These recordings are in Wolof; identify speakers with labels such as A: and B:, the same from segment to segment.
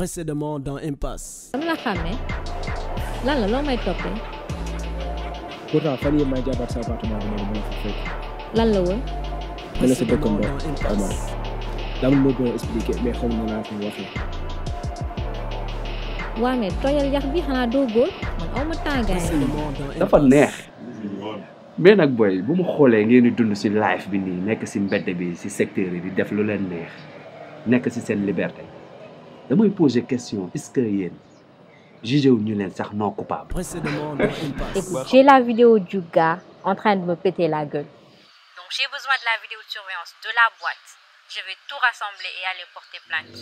A: Précédemment dans Impasse.
B: dama la xàmmee lan la loo may toppee.
C: pourtant fan yii may jàppaat sa appartement bi ma la fa fekk.
B: lan la woon.
C: ma la sa dëkkandoo Omar dama ma bëgg a expliquer mais xaw ma naa ko waxee.
B: waa mais tojal yax bi xanaa doo góor man aw ma tàngaay.
D: dafa neex mais nag booy bu mu xoolee ngeen di dund ci life bi nii nekk ci mbedd bi ci secteur yi di def lu leen neex nekk ci seen liberté damay poser question est-ce que yéen jugé wu ñu leen sax non coupable.
A: Précédemment dans Impasse.
B: Écoute, j'ai la vidéo du gars en train de me péter la gueule.
E: Donc j'ai besoin de la vidéo de surveillance de la boîte. Je vais tout rassembler et aller porter plainte.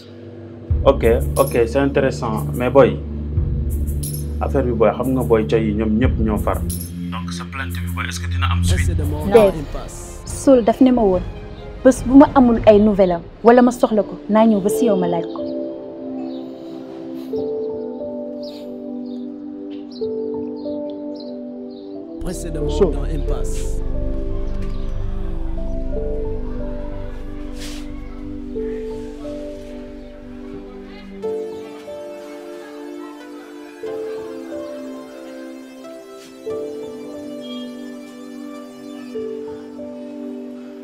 F: ok c'est intéressant mais boy affaire bi boy xam nga boy coy yi ñoom ñëpp ñoo far. donc sa plainte bi boy est-ce que dina am suite.
A: Précédemment dans Impasse.
G: Soul daf ne ma woon bés bu ma amul ay nouvelle am wala ma soxla ko naa ñëw ba si yow ma laaj ko.
A: Précédemment dans Impasse.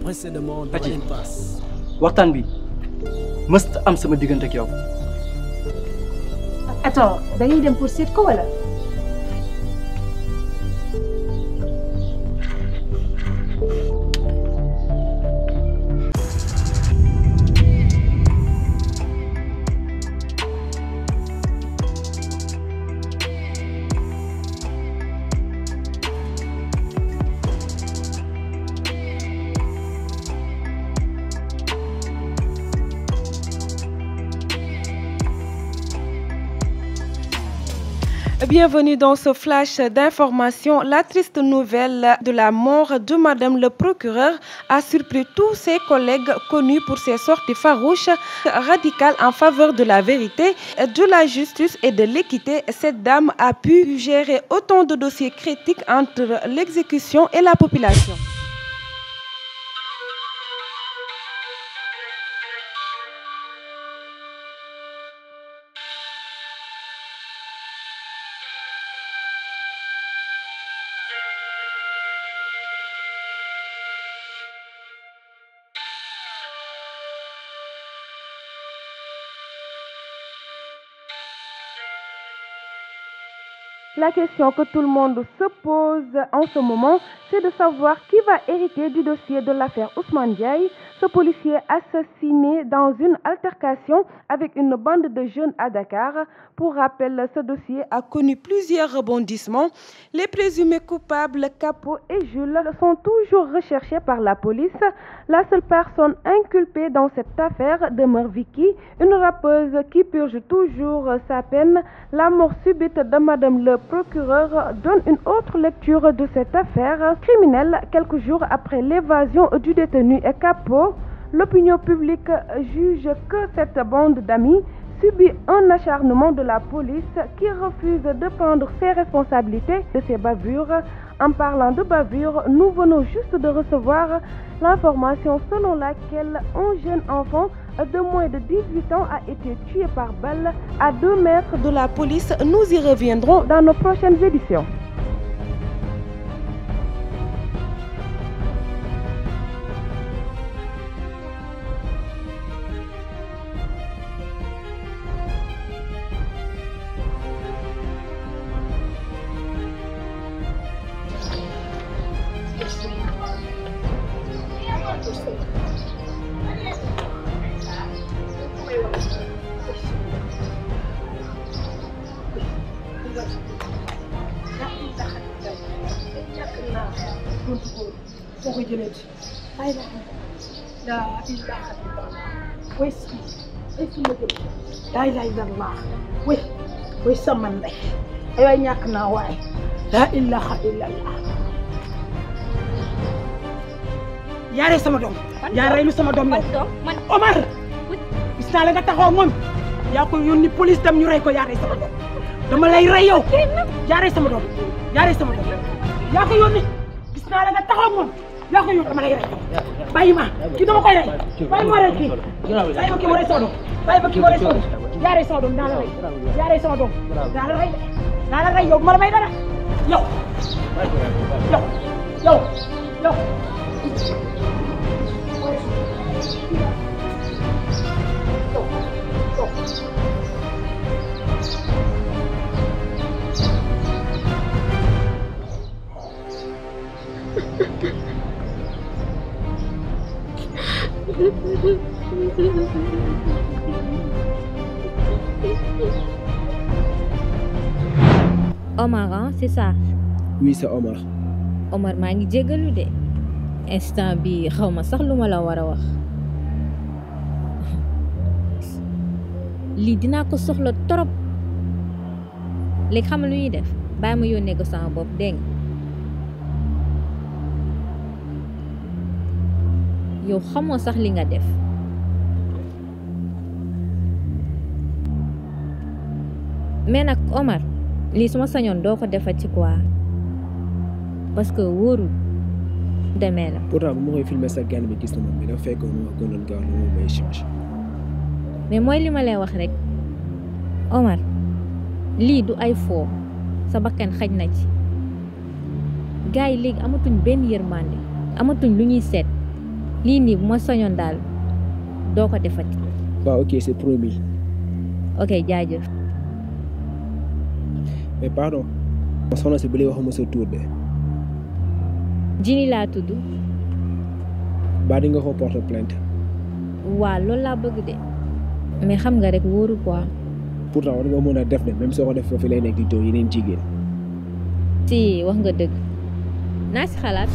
A: Précédemment dans Impasse.
H: waxtaan bi mësta am sama diggante ak yow.
G: attends dañuy dem pour seet ko wala.
I: Bienvenue dans ce flash d'information. La triste nouvelle de la mort de Madame le procureur a surpris tous ses collègues connus pour ses sorties farouches, radicales en faveur de la vérité, de la justice et de l'équité. Cette dame a pu gérer autant de dossiers critiques entre l'exécution et la population. La question que tout le monde se pose en ce moment, c'est de savoir qui va hériter du dossier de l'affaire Ousmane Diaye, ce policier assassiné dans une altercation avec une bande de jeunes à Dakar. Pour rappel, ce dossier a connu plusieurs rebondissements. Les présumés coupables, Capo et Jules, sont toujours recherchés par la police. La seule personne inculpée dans cette affaire demeure Vicky, une rappeuse qui purge toujours sa peine. La mort subite de Madame le procureur donne une autre lecture de cette affaire criminelle. Quelques jours après l'évasion du détenu Capo, l'opinion publique juge que cette bande d'amis subit un acharnement de la police qui refuse de prendre ses responsabilités de ces bavures. En parlant de bavures, nous venons juste de recevoir l'information selon laquelle un jeune enfant de moins de 18 ans a été tué par balle à 2 mètres de la police. Nous y reviendrons dans nos prochaines éditions.
J: laa ilaaha illallaah way sama ndey ay waay ñàkk naa waay laa ilaaha illallaah yaa rey sama doom yaa rey lu sama doom yow Omar gis naa la nga taxaw moom yaa ko yónni police tam ñu rey ko yaa rey sama doom dama lay rey yow yaa rey sama doom yaa rey sama doom yaa ko yónni gis naa la nga taxaw moom yaa ko yónni dama lay rey bàyyi ma kii dama koy rey bàyyi ma rey kii bàyyi ma kii ma rey sama doom bàyyi ma kii ma rey sama doom yaa rey sama doom naa la rey yaa rey sama doom naa la rey naa la rey yow ma la may dara yow
B: Omar ah c'est ça.
C: Oui c'est Omar.
B: Omar maa ngi jégalu de instant bi xaw ma sax lu ma la war a wax lii dinaa ko soxla trop léegi xam lu ñuy def bàyyi ma yónnee ko sama bopp dégg nga yow xamoo sax li nga def mais nag Omar lii suma sañoon doo ko defat ci quoi parce que wóorul demee la.
C: pourtant bu ma koy filmer sa gan bi gis na moom bi dafa fekkoon ma gënoon gaaw lu may change.
B: mais mooy li ma lay wax rek Omar lii du ay foo sa bakkan xaj na ci gars yi léegi amatuñ benn yërmande amatuñ lu ñuy seet lii nii bu ma sañoon daal doo ko defati.
C: waaw ok c'est promis.
B: ok jaajëf.
C: mais pardon. soxna si bu lay waxuma sa tour de.
B: Jini laa tudd.
C: ba di nga ko porter plainte.
B: waaw loolu laa bëgg de mais xam nga rek wóoru quoi.
C: pourtant war nga mën a def de même soo ko def foofu lay nekk di dóor yeneen jigéen.
B: si wax nga dëgg naa si xalaat.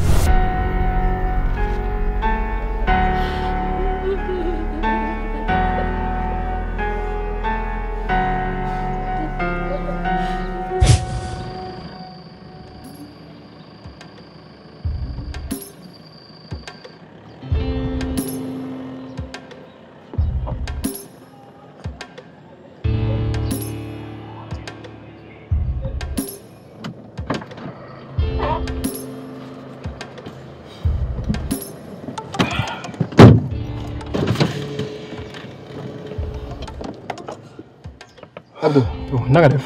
K: Abdou na nga def.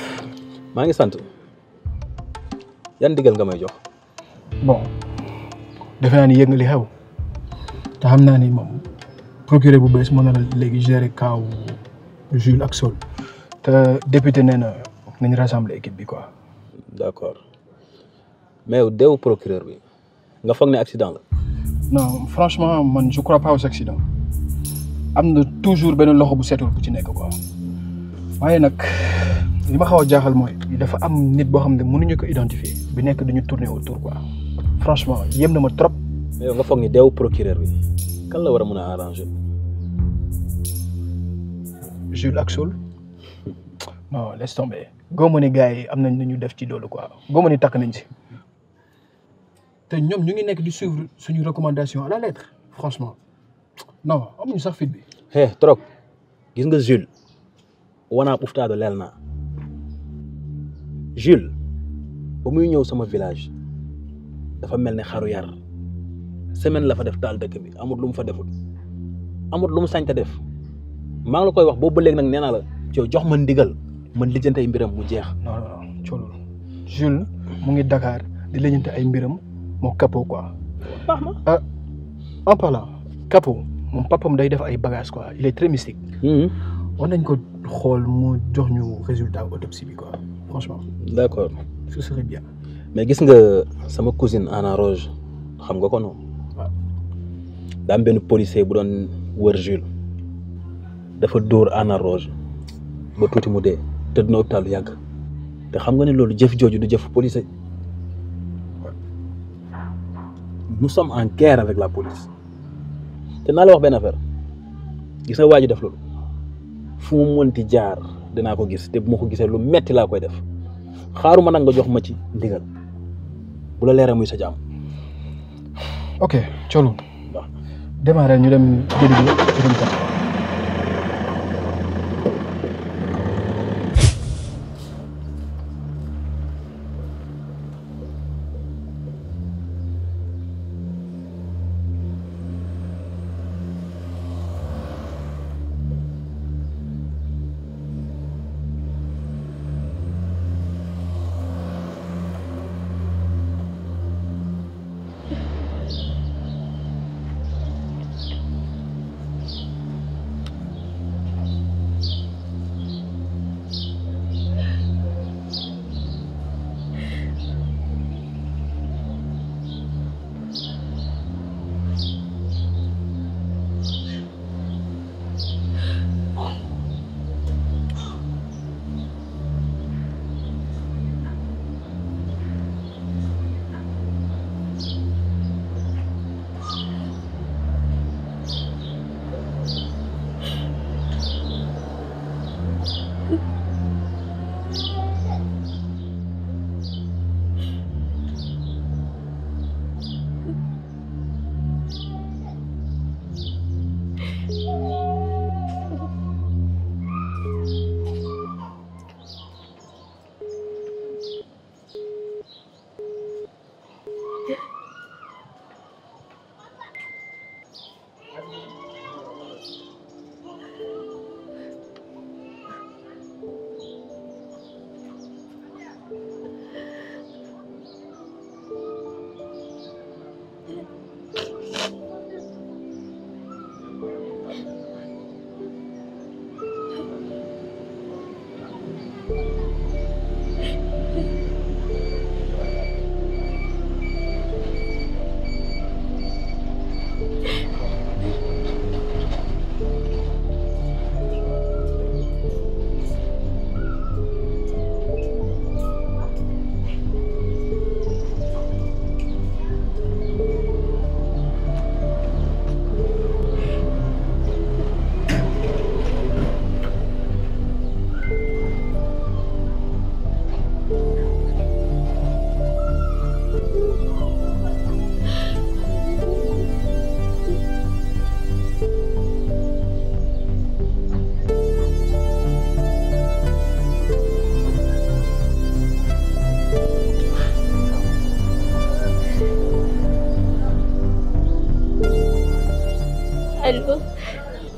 L: maa ngi sant yan digal nga may jox.
K: bon defe naa ni yëg nga li xew te xam naa ni moom procureur bu bees mën na la léegi gérer kaw Jules ak Sol te député nee na nañ rassembler équipe bi quoi.
L: d'accord mais yow deewu procureur bi nga foog ne accident la.
K: non franchement man je crois pas aux accidents am na toujours benn loxo bu setul bu ci nekk quoi. waaye nag li ma xaw a jaaxal mooy dafa am nit boo xam ne mënuñu ko identifier bi nekk duñu tourner autour quoi franchement yéem na ma trop.
L: mais yow nga foog ni deewu procureur bi kan la war a mën a arranger.
K: Jules ak Sol non laisse tomber góob ni gars yi am nañ lu ñu def ci loolu quoi góob ni takk nañ si te ñoom ñu ngi nekk di suivre suñu recommandation à la lettre franchement non amuñu sax fit bi.
L: trop gis nga Jules. wanaa uftaado leel naa Jules ba muy ñëw sama village dafa mel ne xaru yar semaine la fa def taal dëkk bi amut lu mu fa deful amut lu mu sañ ta def maa ngi la koy wax boobu ba léegi nag nee naa la yow jox ma ndigal man lijjante ay mbiram mu jeex.
K: non non coolul Jules mu ngi Dakar di lijjante ay mbiram moo Capo quoi.
L: baax na
K: en parlant Capo moom papam day def ay bagages quoi il est très mystique. war nañ ko xool mu jox ñu résultat autopsie bi quoi franchement.
L: d'accord
K: ce serait bien.
L: mais gis nga sama cousine Anna Roge xam nga ko noonu.
K: waaw
L: daa am benn policier bu doon wër Jules dafa dóor Anna Roge ba tuuti mu dee tëdd na hôpital lu yàgg te xam nga ne loolu jëf jooju du jëf policier. nous sommes en guerre avec la police te naa la wax benn affaire gis nga waa ji def loolu. fu mu mënti jaar dinaa ko gis te bu ma ko gisee lu metti laa koy def xaaruma nag nga jox ma ci ndigal bu la leeree muy sa jaam.
K: ok coolu démarrer ñu dem jëli ji résultat.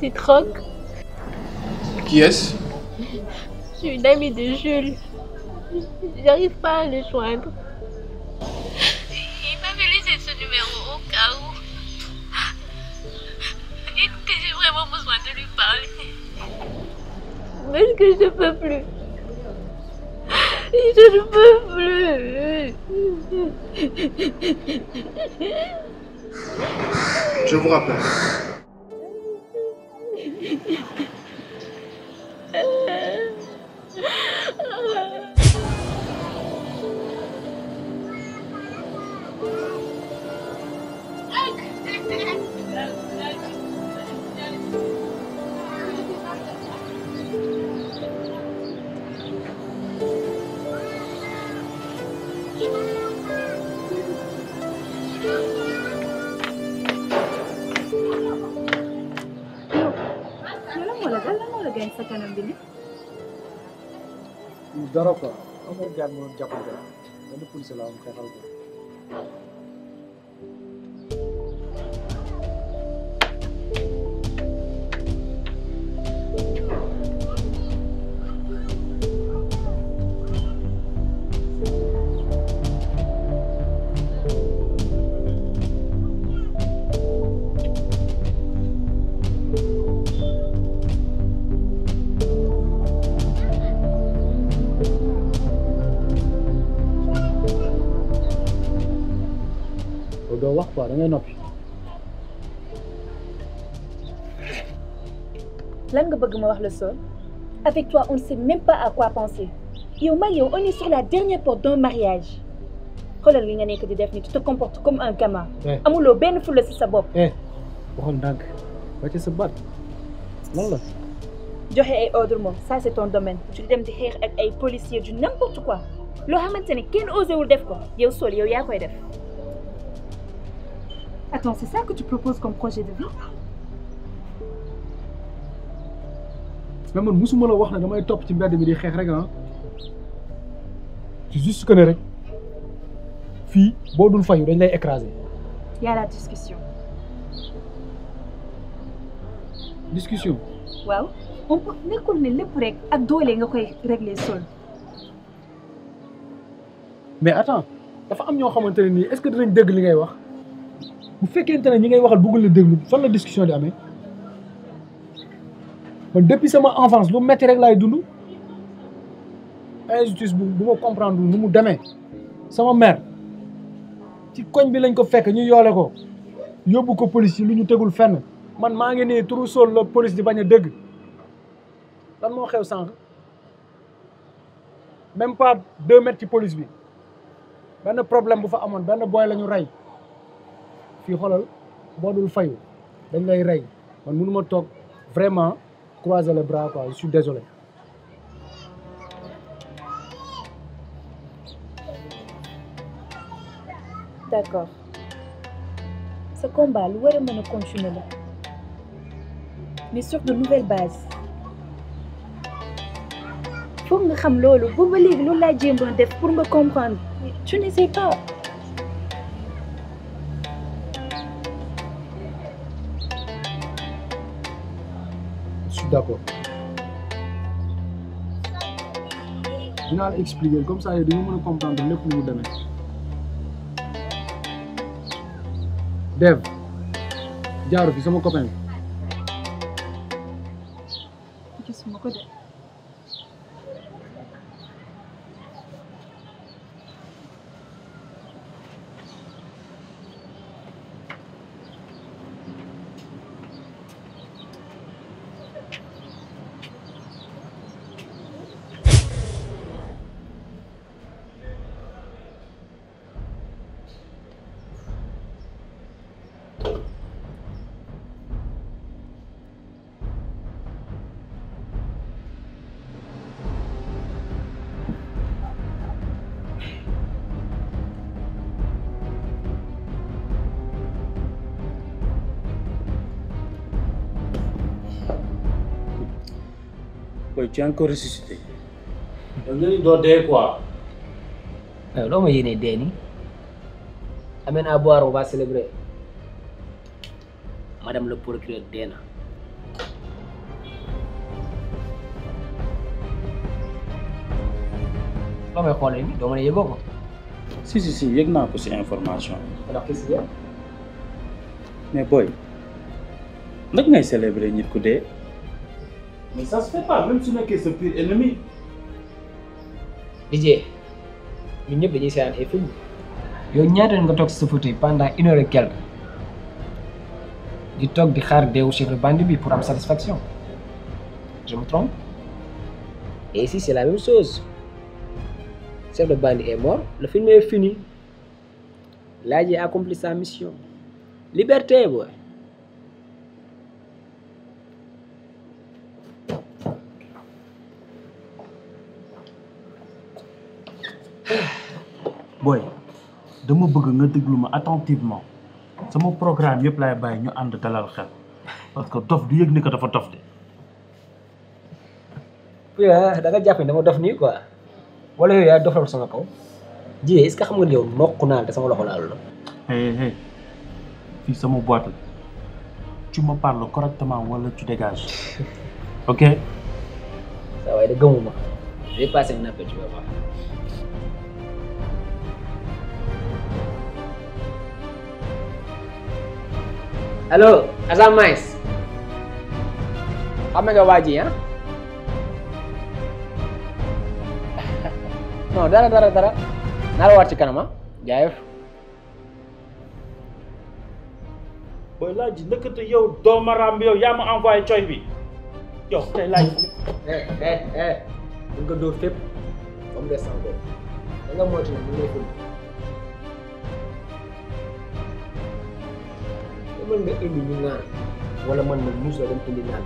M: C'est Troc.
K: Qui est-ce?
M: Je suis une amie de Jules. J'arrive pas à le joindre. Il m'avait laissé ce numéro au cas où. Écoutez, j'ai vraiment besoin de lui parler. Parce que je ne peux plus. Je ne peux plus.
K: Je vous rappelle.
C: dara quoi amoo gaan moo jàppal dara benn police la am xeexal ko. doo wax quoi da ngay noppi.
G: lan nga bëgg ma wax la Sol? Avec toi, on ne sait même pas à quoi penser. Yow mag yow, on est sur la dernière porte d'un mariage. xoolal li nga nekk di def ni tu te comportes comme un gamin. amuloo benn fulla ci sa bopp.
C: waxoon ndànk wàcce sa baat lan la.
G: joxe ay ordre moom ça c'est ton domaine. tu dem di xeex ak ay policiers du n'importe quoi. loo xamante ne kenn osewul def ko yow Sol yow yaa koy def. Attends, c'est ça que tu proposes comme projet de vie?
C: mais man musuma la wax ne damay topp ci mbedd mi di xeex rek ah. c'est juste que ne rek fii boo dul fayu dañ lay écraser.
G: Y a la discussion.
C: discussion.
G: waaw on peut nekkul ne lépp rek ak doole nga koy régler Sol.
C: mais attends dafa am ñoo xamante ne nii est-ce que dinañ dégg li ngay wax. bu fekkente ne ñi ngay waxal bëggul la déglu fan la discussion di amee man depuis sama enfance lu metti rek laay dund injustice bu ma comprendre nu mu demee sama mère ci koñ bi lañ ko fekk ñu yoole ko yóbbu ko police yi lu ñu tegul fenn man maa ngi nii turu Sol la police di bañ a dégg lan moo xew sànq même pas 2 mètres ci police bi benn problème bu fa amoon benn boy la ñu rey fii xoolal boo dul fayu dañ lay rey man mënu ma toog vraiment croiser les bras quoi je suis désolé.
G: D'accord ce combat lu war a mën a continuer la mais sur de nouvelles bases foog nga xam loolu boobu ba léegi loolu laa jéem a def pour nga comprendre tu ne sais pas.
C: Je suis d'accord dinaa la expliquer comme ça yow di nga mën a comprendre lépp lu mu demee. Dev jaaru fi sama copain.
G: gisuma ko de.
F: Boy, tu es encore ressuscité. Donc, il doit dire quoi?
N: L'homme est né Déni. Amène à boire, on va célébrer. Madame le procureur Déna. loo may xoolee nii doo mën a yëgoo ko.
F: si yëg naa ko si information yi.
N: alors qu'est-ce qu'il y a.
F: mais boy nag ngay célébrer nit ku dee. mais ça se fait pas même su nekkee sa pire ennemi.
N: DJ ñun ñëpp dañuy seetaan ay film yow ñaata nga toog si sa fauteuil pendant 1 heure et quelque di toog di xaar deewu chef de bande bi pour am satisfaction je me trompe. Et ici c'est la même chose. Chef de bande est mort, le film est fini. Là j'ai accompli sa mission. Liberté boy.
F: boy dama bëgg nga déglu ma attentivement sama programme yëpp laay bàyyi ñu ànd dalal xel parce que dof du yëg ni ko dafa dof de.
N: puis da nga jàpp ne dama dof nii quoi wala yow yaa dofal sama kaw ji est-ce que xam nga yow nokk naa te sama loxo laalu la.
F: hey fii sama boîte la tu me parles correctement wala tu dégages ok.
N: saa waaye de gëmuma je vais passer un appel tu vas voir. allo Azam Mais xam nga waa ji ah non dara naa la waat ci kanam ah jaayef.
F: booy laaj ndëkkate yow doomaraam bi yow yaa ma envoyé coy bi yow tey laaj.
N: bu nga dóor fépp ba mu des sans boobu da nga moytu ne mu ngi lay ful. mën nga indi ñu naan wala man muus la dem indi naan.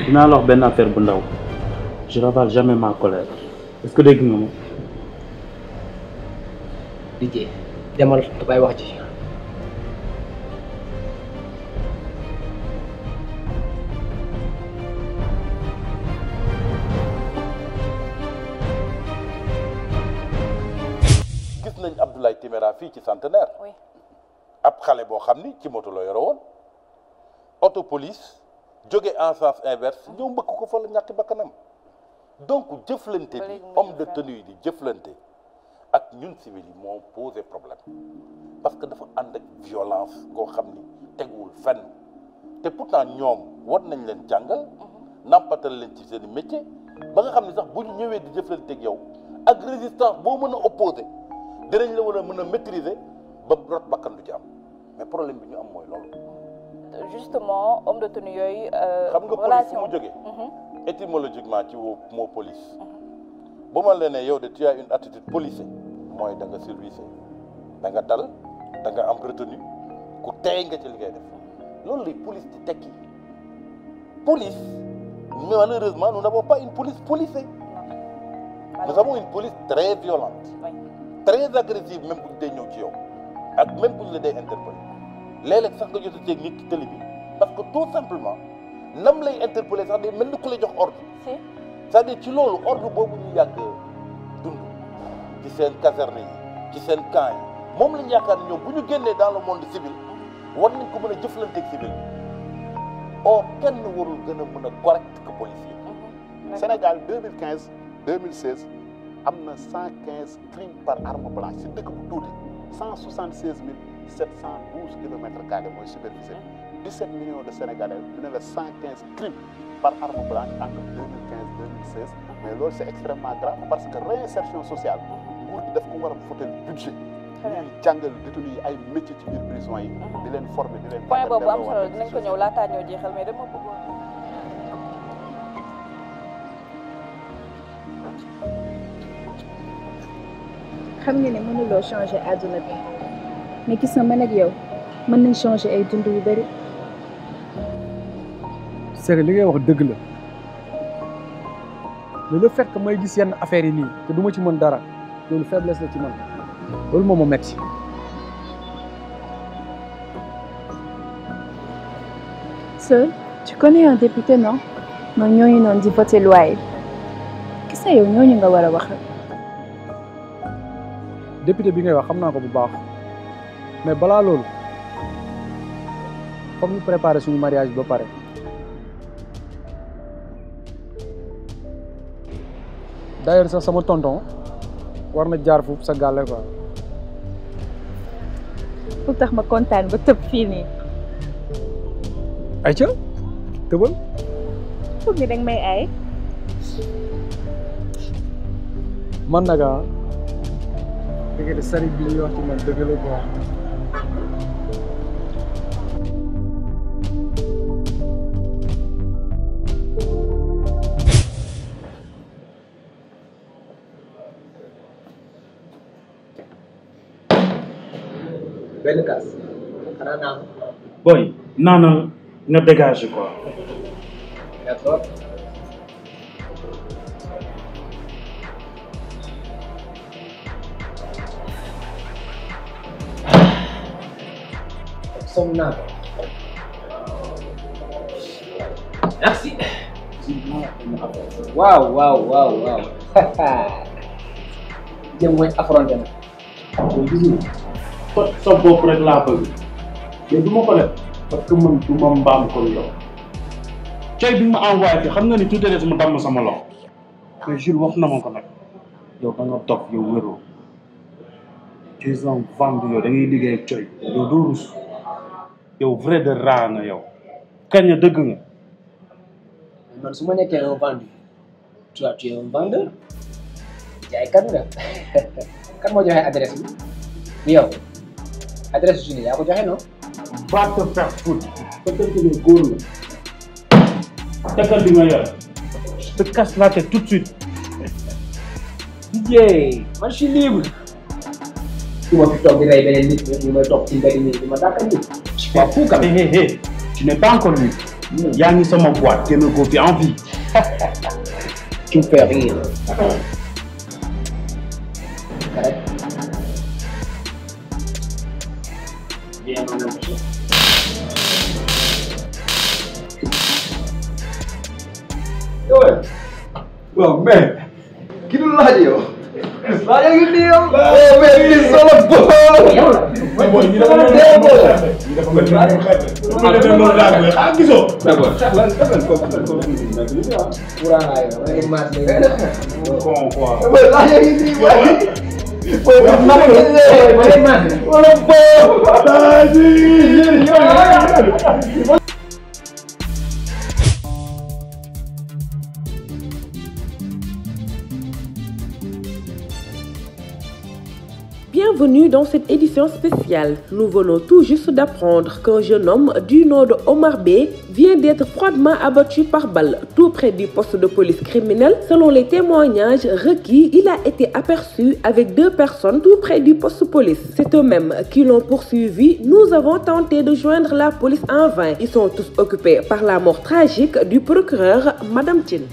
F: dinaa la wax benn affaire bu ndaw je ravale jamais ma colère est-ce que dégg nga ma.
N: DJ demal dafay wax ci.
O: gis nañ Abdoulaye Timéra fii ci Centenaire.
P: oui
O: ab xale boo xam ni ci moto la yore woon auto police jóge en sens inverse ñëw mbëkk ko fa la ñàkk bakkanam donc jëflante bi homme de tenue yi di jëflante ak ñun civil yi moo posé problème parce que dafa ànd ak violence goo xam ni teguwul fenn te pourtant ñoom war nañ leen jàngal nampatal leen ci seen i métier ba nga xam ni sax bu ñu ñëwee di jëflante ak yow ak résistance boo mën a opposé dinañ la war a mën a maîtriser ba rot bakkan du ci am mais problème bi ñu am mooy loolu.
P: justement homme de tenue yooyu.
O: xam nga police mu jógee. étymologiquement ci mot police. bu ma la nee yow de tu as une attitude policée mooy da nga service da nga dal da nga am retenue ku tey nga ci li ngay def loolu lay police di tekki police malheureusement nous n'avons pas une police policée. nous avons une police très violente. très agressive même bu ñu dee ñëw ci yow ak même bu ñu la dee interpellé léeg-léeg sax nga jot a ceeg nit ci télé bi parce que tout simplement nam lay interpellé sax day mel ni ku lay jox ordre. c'est-à-dire ci loolu ordre boobu ñu yàgg dund ci seen caserne yi ci seen camp yi moom lañu yaakaar ne ñoom bu ñu génnee dans le monde civil war nañ ko mën a jëflanteeg civil or kenn warul gën a mën a correct que policier.
Q: Sénégal 2015 2016 am na 115 crimes par arme blanche si dëkk bu tuuti 176 712 kilomètres carrés mooy superficie 17 millions de Sénégalais ñu ne la 115 crimes par arme blanche entre 2015 2016 mais loolu c'est extrêmement grave parce que réinsertion sociale nguur gi daf ko war a voter budget ñuy jàngal détenus yi ay métiers ci biir prison yi di leen former di leen
P: point boobu am solo dinañ ko ñëw laataa ñoo jeexal mais dama bëggoon
G: xam nga ne mënuloo changer àdduna bi mais gis nga man ak yow mën nañ changer ay dund yu bari.
C: c'est que li ngay wax dëgg la mais le fait que may gis yenn affaires yi nii te du ma ci mën dara loolu faiblesse la ci man loolu moo ma metti.
G: Seul, tu connais un député non? non ñooñu noonu di voter loi yi gis nga yow ñooñu nga war a wax.
C: député bi ngay wax xam naa ko bu baax mais balaa loolu foog ñu préparer suñu mariage ba pare d'ailleurs sax sama tonton war na jaar foofu sa gàlle quoi.
G: pour tax ma kontaan ba tëb fii nii.
C: ayca tëbal.
G: foog ni danga may ay.
C: man nag ah dëgg de sari bi ñuy wax ci man dëgg la quoi.
N: benn kaas xanaa naan.
F: boy naanal nga dégagé quoi.
N: d'accord. som naa ko. merci. waaw. jëm mooy affronté na.
F: sa bopp rek laa bëgg mais du ma ko def parce que man du ma mbaam kon yow coy bi ma envoyé fi xam nga ni tuuti des mu damm sama loxo mais Jules wax na ma ko nag yow da nga toog yow wéroo tu es un vendu yow da ngay liggéey ak coy yow doo rus yow vrai de raa nga yow kañ dëgg nga.
N: man su ma nekkee un vendu tu es un vendeur jaaykat nga kan moo joxe adresse bi yow. adresse Julie yaa ko joxe non.
F: va te faire foutre. peut-être que góor la. tekkal bi nga yor. je te casse la tête tout de suite.
N: DJ man je suis libre. su ma fi toog di rey beneen nit ñu may toog ci mbedd mi di ma dàkkal nit. je suis pas fou quand même.
F: Hé, tu n'es pas encore libre. yaa ngi sama boîte kenn ko fi en vie.
N: tu me fais rire. correct. bien en même temps.
R: Well, man, kita lah dia. Saya gini yo. Man, this is all a ball.
F: Boy, kita kan
N: kurang ayo, lagi mas ni.
I: Bienvenue dans cette édition spéciale. Nous venons tout juste d'apprendre qu'un jeune homme du nom de Omar B vient d'être froidement abattu par balle tout près du poste de police criminelle. Selon les témoignages requis, il a été aperçu avec 2 personnes tout près du poste de police. C'est eux-mêmes qui l'ont poursuivi. Nous avons tenté de joindre la police en vain. Ils sont tous occupés par la mort tragique du procureur Madame Tine.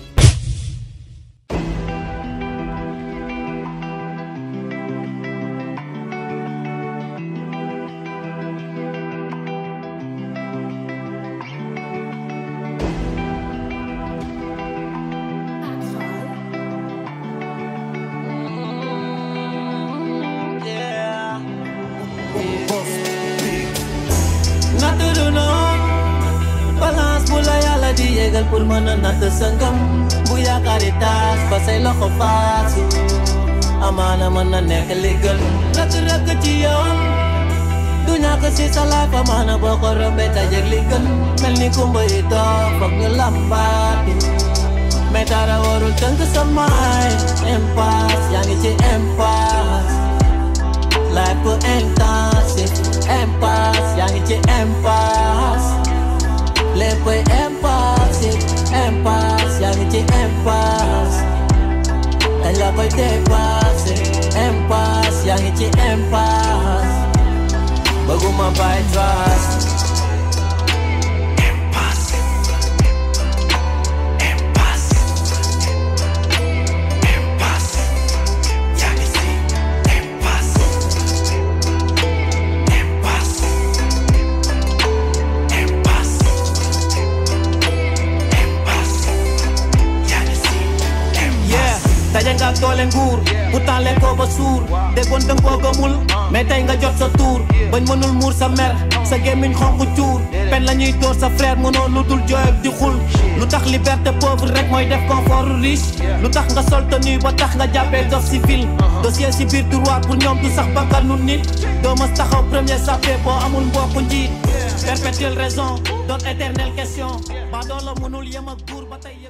S: pour mën a natt sa ngëm bu yaakaari taas ba say loxo faasu amaana mën na nekk li gën rëkk ci yoon du ñàkk si sa laaf amaana boo ko rombee dajeek li gën mel ni kumba yi doog foog ñu lambaati mais dara warul tënk sa maay impasse yaa ngi ci impasse life bu intensif impasse yaa ngi ci impasse léppay impasse impasse yaa ngi ci impasse dañ la koy dépassé impasse yaa ngi ci impasse bëgguma bàyyi trace doole nguur pourtant lekkoo ba suur déggoon danga koo gëmul mais tey nga jot sa tour bañ mënul muur sa mer sa gémmiñ xonq cuur pen la ñuy dóor sa frère mënoo lu dul jooy ak di xul lu tax liberté pauvre rek mooy def confort riche lu tax nga sol tenue ba tax nga jàppee dof civil dossier si biir tiroir pour ñoom du sax bakkanu nit doo mas taxaw premier sape boo amul mbokku njiit perpétuelle raison doon éternelle question ba doo la mënul yem ak buur ba tey